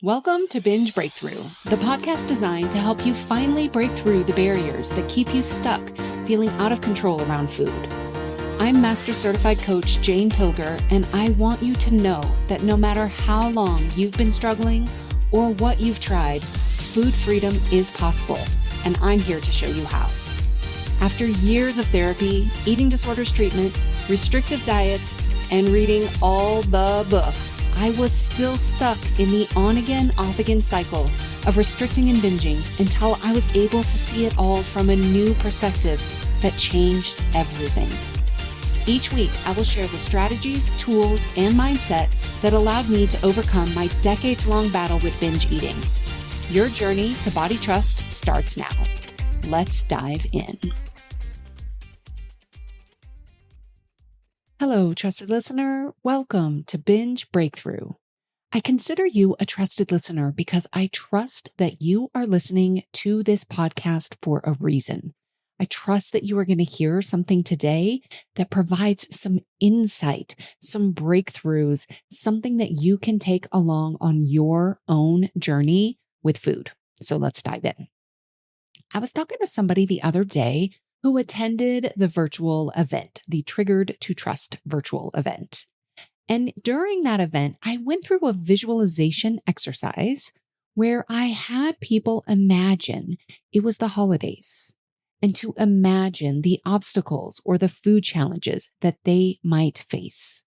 Welcome to Binge Breakthrough, the podcast designed to help you finally break through the barriers that keep you stuck, feeling out of control around food. I'm Master Certified Coach Jane Pilger, and I want you to know that no matter how long you've been struggling or what you've tried, food freedom is possible, and I'm here to show you how. After years of therapy, eating disorders treatment, restrictive diets, and reading all the books, I was still stuck in the on-again, off-again cycle of restricting and binging until I was able to see it all from a new perspective that changed everything. Each week, I will share the strategies, tools, and mindset that allowed me to overcome my decades-long battle with binge eating. Your journey to body trust starts now. Let's dive in. Hello, trusted listener. Welcome to Binge Breakthrough. I consider you a trusted listener because I trust that you are listening to this podcast for a reason. I trust that you are going to hear something today that provides some insight, some breakthroughs, something that you can take along on your own journey with food. So let's dive in. I was talking to somebody the other day who attended the virtual event, the Triggered to Trust virtual event. And during that event, I went through a visualization exercise where I had people imagine it was the holidays and to imagine the obstacles or the food challenges that they might face.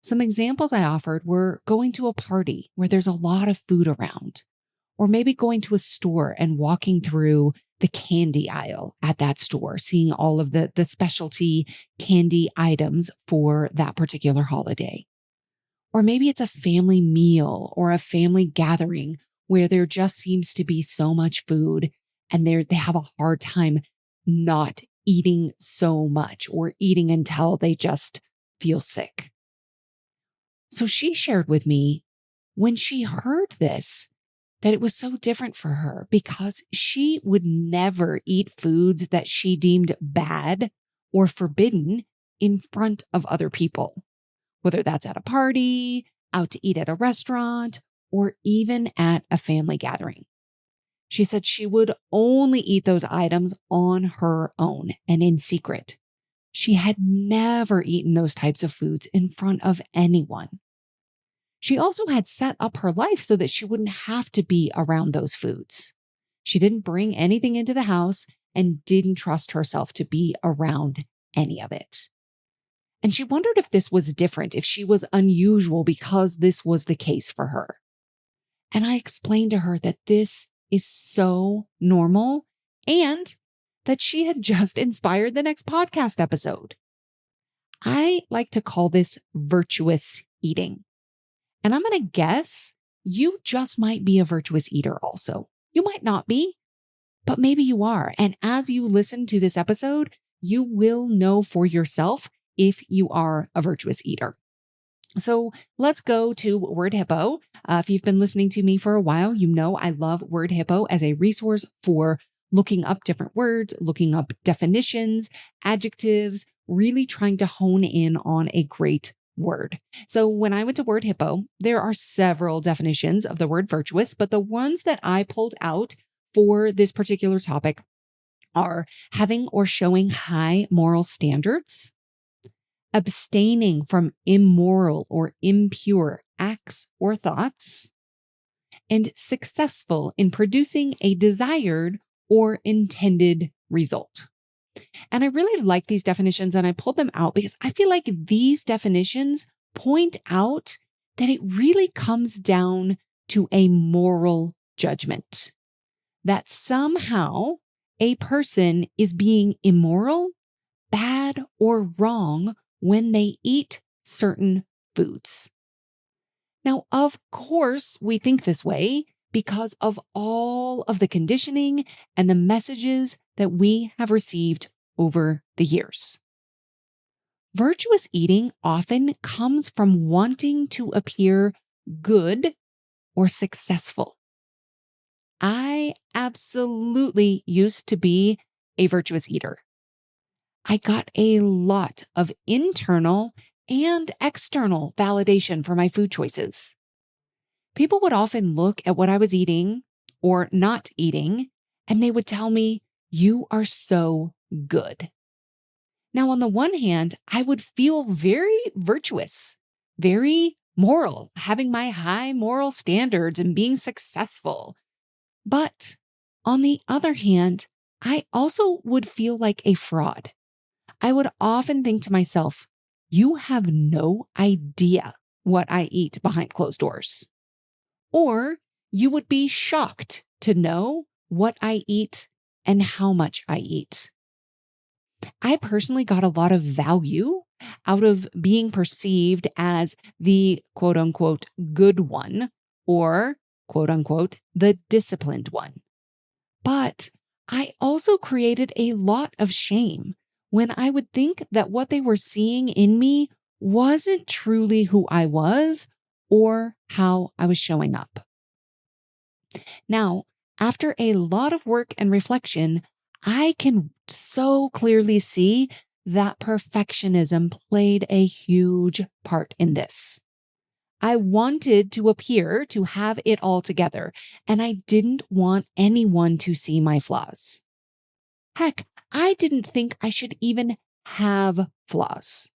Some examples I offered were going to a party where there's a lot of food around, or maybe going to a store and walking through the candy aisle at that store, seeing all of the specialty candy items for that particular holiday. Or maybe it's a family meal or a family gathering where there just seems to be so much food and they have a hard time not eating so much or eating until they just feel sick. So she shared with me when she heard this, that it was so different for her because she would never eat foods that she deemed bad or forbidden in front of other people, whether that's at a party, out to eat at a restaurant, or even at a family gathering. She said she would only eat those items on her own and in secret. She had never eaten those types of foods in front of anyone. She also had set up her life so that she wouldn't have to be around those foods. She didn't bring anything into the house and didn't trust herself to be around any of it. And she wondered if this was different, if she was unusual because this was the case for her. And I explained to her that this is so normal and that she had just inspired the next podcast episode. I like to call this virtuous eating. And I'm going to guess you just might be a virtuous eater also. You might not be, but maybe you are. And as you listen to this episode, you will know for yourself if you are a virtuous eater. So let's go to Word Hippo. If you've been listening to me for a while, you know I love Word Hippo as a resource for looking up different words, looking up definitions, adjectives, really trying to hone in on a great word. So when I went to Word Hippo, there are several definitions of the word virtuous, but the ones that I pulled out for this particular topic are having or showing high moral standards, abstaining from immoral or impure acts or thoughts, and successful in producing a desired or intended result. And I really like these definitions, and I pulled them out because I feel like these definitions point out that it really comes down to a moral judgment, that somehow a person is being immoral, bad, or wrong when they eat certain foods. Now, of course, we think this way because of all of the conditioning and the messages that we have received over the years. Virtuous eating often comes from wanting to appear good or successful. I absolutely used to be a virtuous eater. I got a lot of internal and external validation for my food choices. People would often look at what I was eating or not eating, and they would tell me, "You are so good." Now, on the one hand, I would feel very virtuous, very moral, having my high moral standards and being successful. But on the other hand, I also would feel like a fraud. I would often think to myself, you have no idea what I eat behind closed doors. Or you would be shocked to know what I eat and how much I eat. I personally got a lot of value out of being perceived as the quote unquote good one or quote unquote the disciplined one. But I also created a lot of shame when I would think that what they were seeing in me wasn't truly who I was or how I was showing up. Now, after a lot of work and reflection, I can so clearly see that perfectionism played a huge part in this. I wanted to appear to have it all together, and I didn't want anyone to see my flaws. Heck, I didn't think I should even have flaws.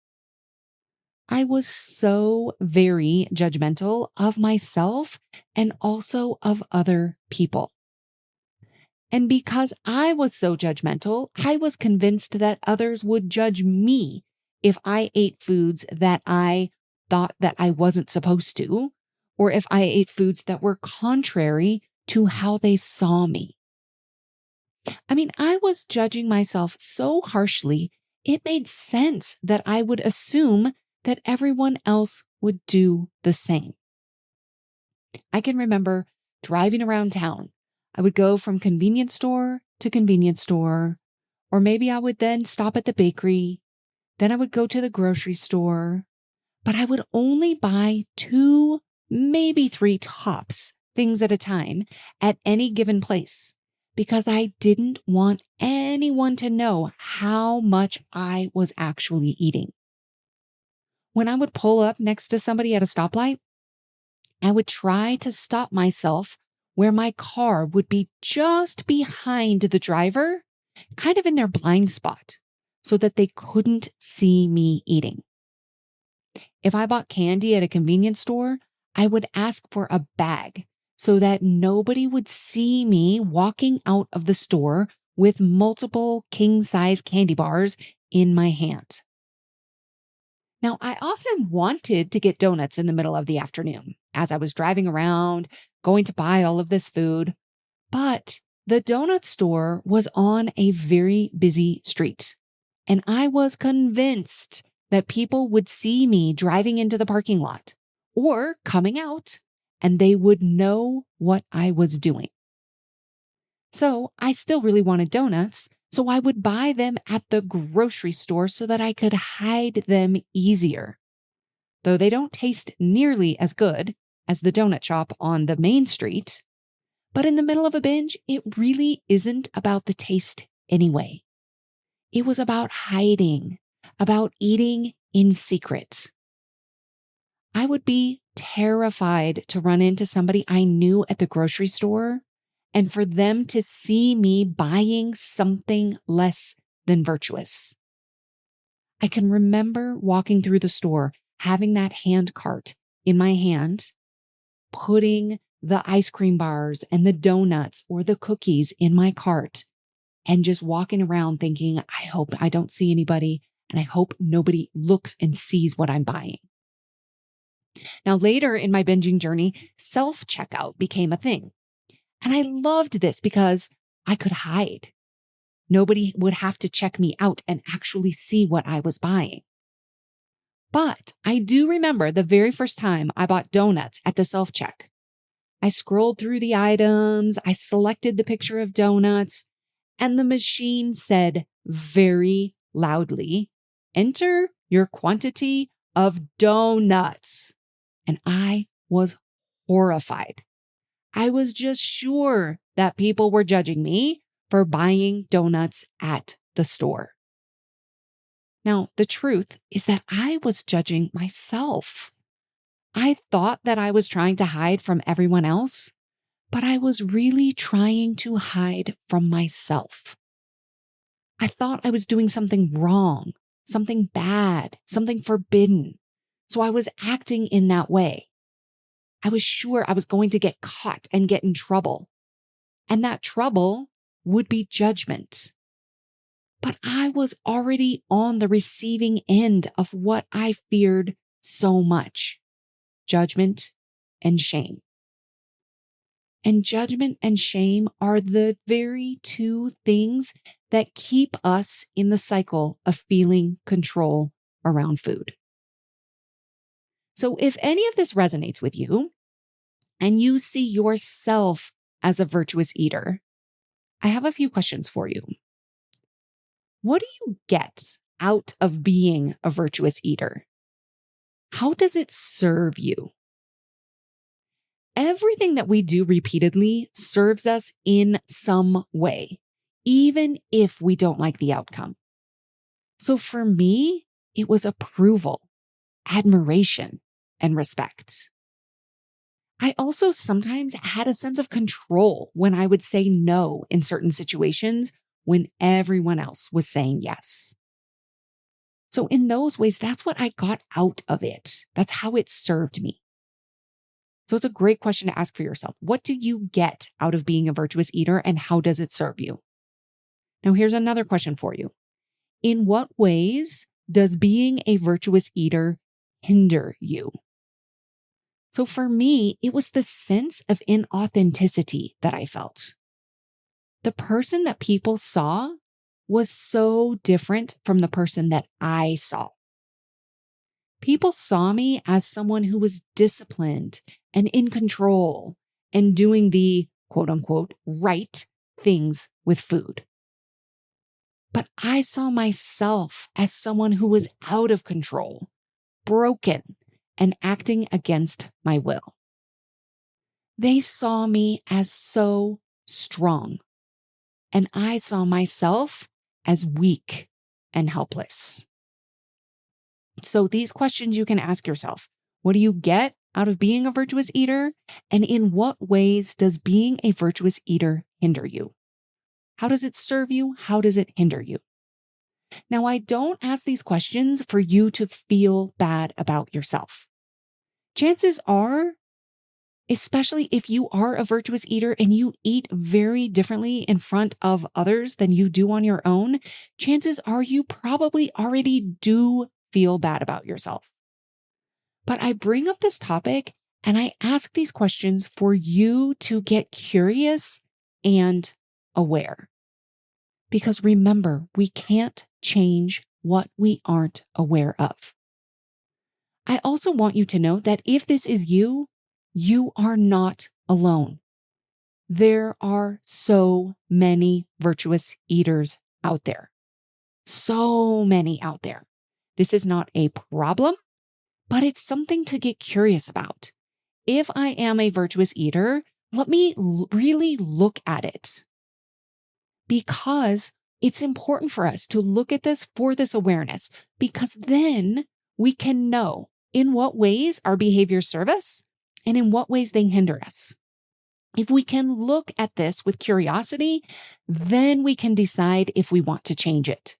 I was so very judgmental of myself and also of other people. And because I was so judgmental, I was convinced that others would judge me if I ate foods that I thought that I wasn't supposed to, or if I ate foods that were contrary to how they saw me. I mean, I was judging myself so harshly, it made sense that I would assume that everyone else would do the same. I can remember driving around town. I would go from convenience store to convenience store, or maybe I would then stop at the bakery. Then I would go to the grocery store, but I would only buy two, maybe three tops things at a time at any given place because I didn't want anyone to know how much I was actually eating. When I would pull up next to somebody at a stoplight, I would try to stop myself where my car would be just behind the driver, kind of in their blind spot, so that they couldn't see me eating. If I bought candy at a convenience store, I would ask for a bag so that nobody would see me walking out of the store with multiple king-size candy bars in my hand. Now, I often wanted to get donuts in the middle of the afternoon as I was driving around, going to buy all of this food, but the donut store was on a very busy street. And I was convinced that people would see me driving into the parking lot or coming out, and they would know what I was doing. So I still really wanted donuts, so I would buy them at the grocery store so that I could hide them easier. Though they don't taste nearly as good as the donut shop on the main street, but in the middle of a binge, it really isn't about the taste anyway. It was about hiding, about eating in secret. I would be terrified to run into somebody I knew at the grocery store and for them to see me buying something less than virtuous. I can remember walking through the store, having that hand cart in my hand, putting the ice cream bars and the donuts or the cookies in my cart and just walking around thinking, I hope I don't see anybody and I hope nobody looks and sees what I'm buying. Now, later in my binging journey, self checkout became a thing. And I loved this because I could hide. Nobody would have to check me out and actually see what I was buying. But I do remember the very first time I bought donuts at the self check. I scrolled through the items, I selected the picture of donuts, and the machine said very loudly, enter your quantity of donuts. And I was horrified. I was just sure that people were judging me for buying donuts at the store. Now, the truth is that I was judging myself. I thought that I was trying to hide from everyone else, but I was really trying to hide from myself. I thought I was doing something wrong, something bad, something forbidden. So I was acting in that way. I was sure I was going to get caught and get in trouble. And that trouble would be judgment. But I was already on the receiving end of what I feared so much: judgment and shame. And judgment and shame are the very two things that keep us in the cycle of feeling control around food. So if any of this resonates with you and you see yourself as a virtuous eater, I have a few questions for you. What do you get out of being a virtuous eater? How does it serve you? Everything that we do repeatedly serves us in some way, even if we don't like the outcome. So for me, it was approval, admiration, and respect. I also sometimes had a sense of control when I would say no in certain situations when everyone else was saying yes. So in those ways, that's what I got out of it. That's how it served me. So it's a great question to ask for yourself. What do you get out of being a virtuous eater and how does it serve you? Now, here's another question for you. In what ways does being a virtuous eater hinder you? So for me, it was the sense of inauthenticity that I felt. The person that people saw was so different from the person that I saw. People saw me as someone who was disciplined and in control and doing the quote unquote right things with food. But I saw myself as someone who was out of control, broken, and acting against my will. They saw me as so strong, and I saw myself as weak and helpless. So these questions you can ask yourself. What do you get out of being a virtuous eater? And in what ways does being a virtuous eater hinder you? How does it serve you? How does it hinder you? Now, I don't ask these questions for you to feel bad about yourself. Chances are, especially if you are a virtuous eater and you eat very differently in front of others than you do on your own, chances are you probably already do feel bad about yourself. But I bring up this topic and I ask these questions for you to get curious and aware. Because remember, we can't change what we aren't aware of. I also want you to know that if this is you, you are not alone. There are so many virtuous eaters out there. So many out there. This is not a problem, but it's something to get curious about. If I am a virtuous eater, let me really look at it, because it's important for us to look at this for this awareness, because then we can know in what ways our behaviors serve us and in what ways they hinder us. If we can look at this with curiosity, then we can decide if we want to change it.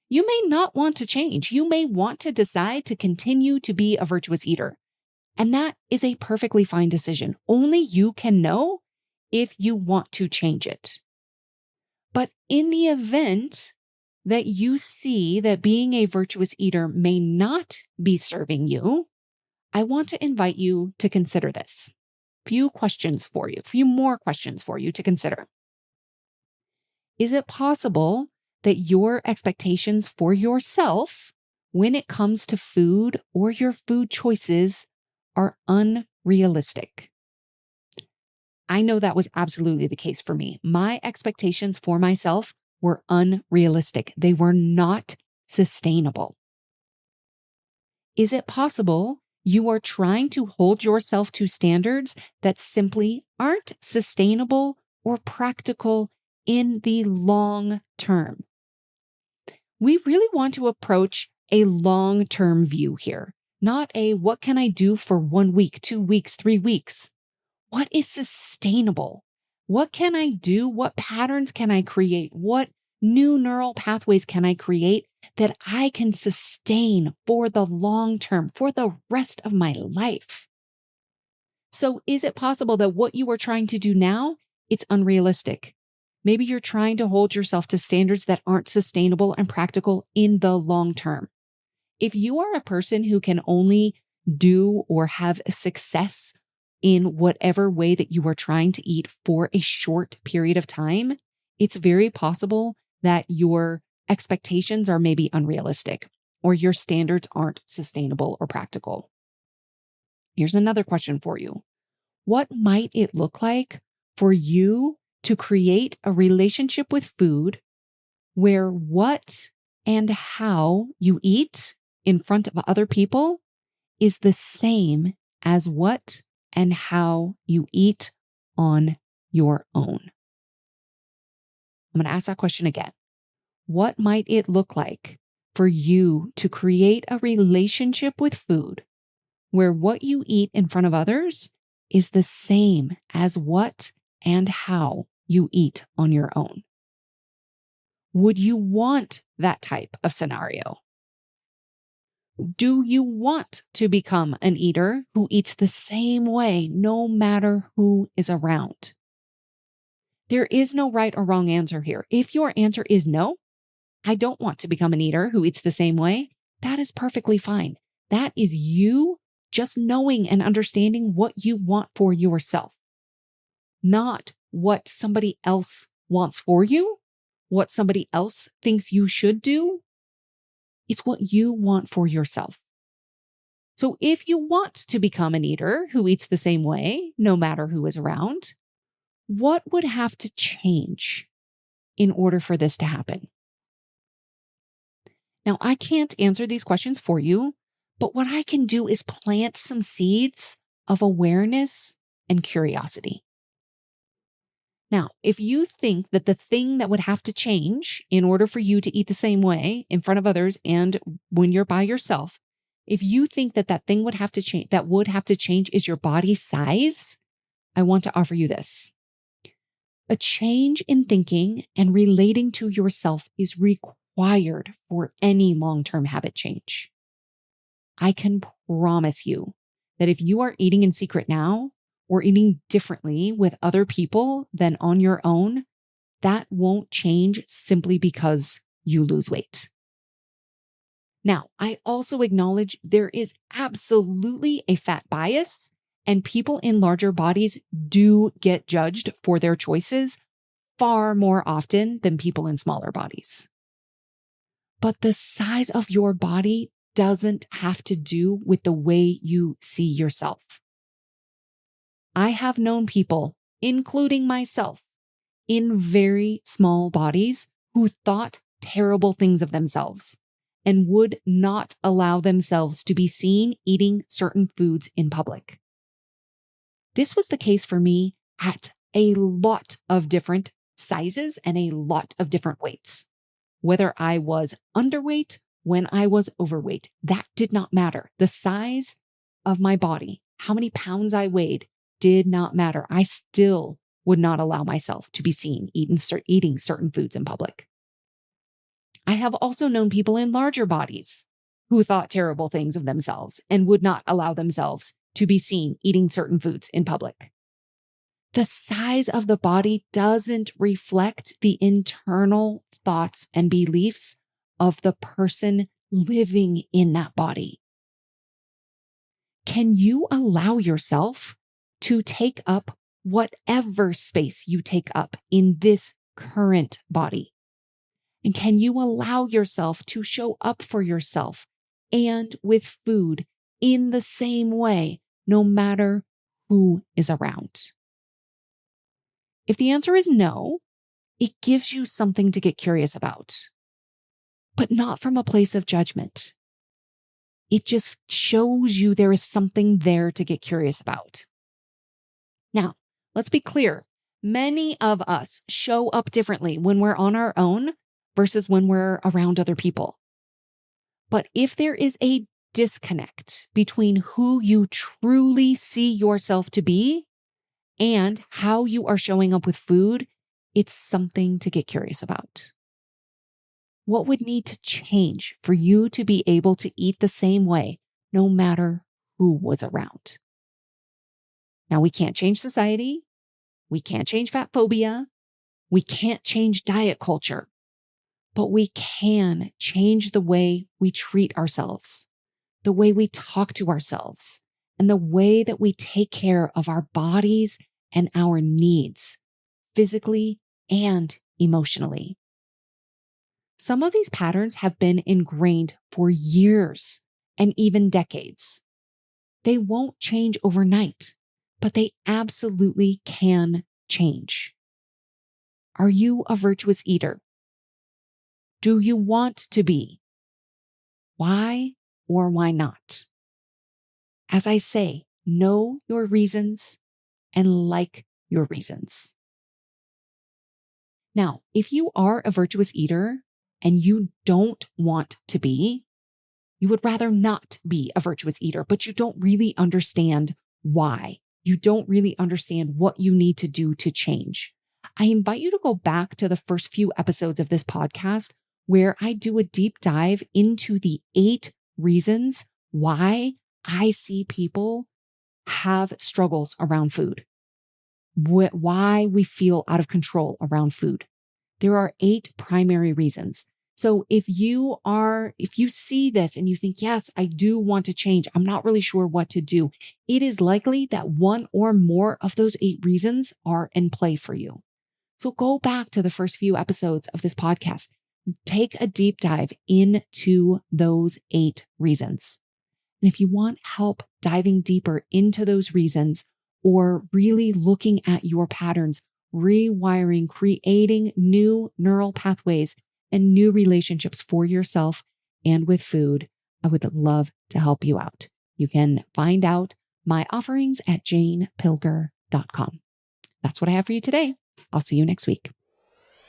You may not want to change. You may want to decide to continue to be a virtuous eater. And that is a perfectly fine decision. Only you can know if you want to change it. But in the event that you see that being a virtuous eater may not be serving you, I want to invite you to consider this. Few more questions for you to consider. Is it possible that your expectations for yourself when it comes to food or your food choices are unrealistic? I know that was absolutely the case for me. My expectations for myself were unrealistic. They were not sustainable. Is it possible you are trying to hold yourself to standards that simply aren't sustainable or practical in the long term? We really want to approach a long-term view here, Not a what can I do for 1 week, 2 weeks, 3 weeks? What is sustainable? What can I do? What patterns can I create? What new neural pathways can I create that I can sustain for the long term, for the rest of my life? So is it possible that what you are trying to do now, it's unrealistic? Maybe you're trying to hold yourself to standards that aren't sustainable and practical in the long term. If you are a person who can only do or have success in whatever way that you are trying to eat for a short period of time, it's very possible that your expectations are maybe unrealistic or your standards aren't sustainable or practical. Here's another question for you. What might it look like for you to create a relationship with food where what and how you eat in front of other people is the same as what and how you eat on your own? I'm going to ask that question again. What might it look like for you to create a relationship with food where what you eat in front of others is the same as what and how you eat on your own? Would you want that type of scenario? Do you want to become an eater who eats the same way no matter who is around? There is no right or wrong answer here. If your answer is no, I don't want to become an eater who eats the same way, that is perfectly fine. That is you just knowing and understanding what you want for yourself, not what somebody else wants for you, what somebody else thinks you should do. It's what you want for yourself. So if you want to become an eater who eats the same way, no matter who is around, what would have to change in order for this to happen? Now, I can't answer these questions for you, but what I can do is plant some seeds of awareness and curiosity. Now, if you think that the thing that would have to change in order for you to eat the same way in front of others and when you're by yourself, if you think that that thing would have to change, that would have to change is your body size, I want to offer you this. A change in thinking and relating to yourself is required for any long-term habit change. I can promise you that if you are eating in secret now or eating differently with other people than on your own, that won't change simply because you lose weight. Now, I also acknowledge there is absolutely a fat bias, and people in larger bodies do get judged for their choices far more often than people in smaller bodies. But the size of your body doesn't have to do with the way you see yourself. I have known people, including myself, in very small bodies who thought terrible things of themselves and would not allow themselves to be seen eating certain foods in public. This was the case for me at a lot of different sizes and a lot of different weights. Whether I was underweight, when I was overweight, that did not matter. The size of my body, how many pounds I weighed, did not matter. I still would not allow myself to be seen eating certain foods in public. I have also known people in larger bodies who thought terrible things of themselves and would not allow themselves to be seen eating certain foods in public. The size of the body doesn't reflect the internal thoughts and beliefs of the person living in that body. Can you allow yourself to take up whatever space you take up in this current body? And can you allow yourself to show up for yourself and with food in the same way, no matter who is around? If the answer is no, it gives you something to get curious about, but not from a place of judgment. It just shows you there is something there to get curious about. Now, let's be clear. Many of us show up differently when we're on our own versus when we're around other people. But if there is a disconnect between who you truly see yourself to be and how you are showing up with food, it's something to get curious about. What would need to change for you to be able to eat the same way, no matter who was around? Now, we can't change society. We can't change fat phobia. We can't change diet culture, but we can change the way we treat ourselves, the way we talk to ourselves, and the way that we take care of our bodies and our needs, physically and emotionally. Some of these patterns have been ingrained for years and even decades. They won't change overnight, but they absolutely can change. Are you a virtuous eater? Do you want to be? Why or why not? As I say, know your reasons and like your reasons. Now, if you are a virtuous eater and you don't want to be, you would rather not be a virtuous eater, but you don't really understand why. You don't really understand what you need to do to change. I invite you to go back to the first few episodes of this podcast where I do a deep dive into the 8 reasons why I see people have struggles around food, why we feel out of control around food. There are 8 primary reasons. So if you see this and you think, yes, I do want to change, I'm not really sure what to do, it is likely that one or more of those 8 reasons are in play for you. So go back to the first few episodes of this podcast. Take a deep dive into those 8 reasons. And if you want help diving deeper into those reasons or really looking at your patterns, rewiring, creating new neural pathways and new relationships for yourself and with food, I would love to help you out. You can find out my offerings at janepilger.com. That's what I have for you today. I'll see you next week.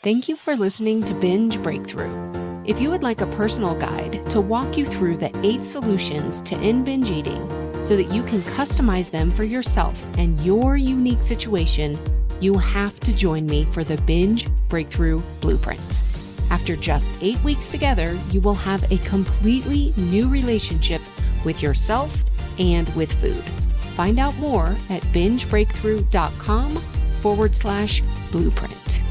Thank you for listening to Binge Breakthrough. If you would like a personal guide to walk you through the 8 solutions to end binge eating so that you can customize them for yourself and your unique situation, you have to join me for the Binge Breakthrough Blueprint. After just 8 weeks together, you will have a completely new relationship with yourself and with food. Find out more at bingebreakthrough.com/blueprint.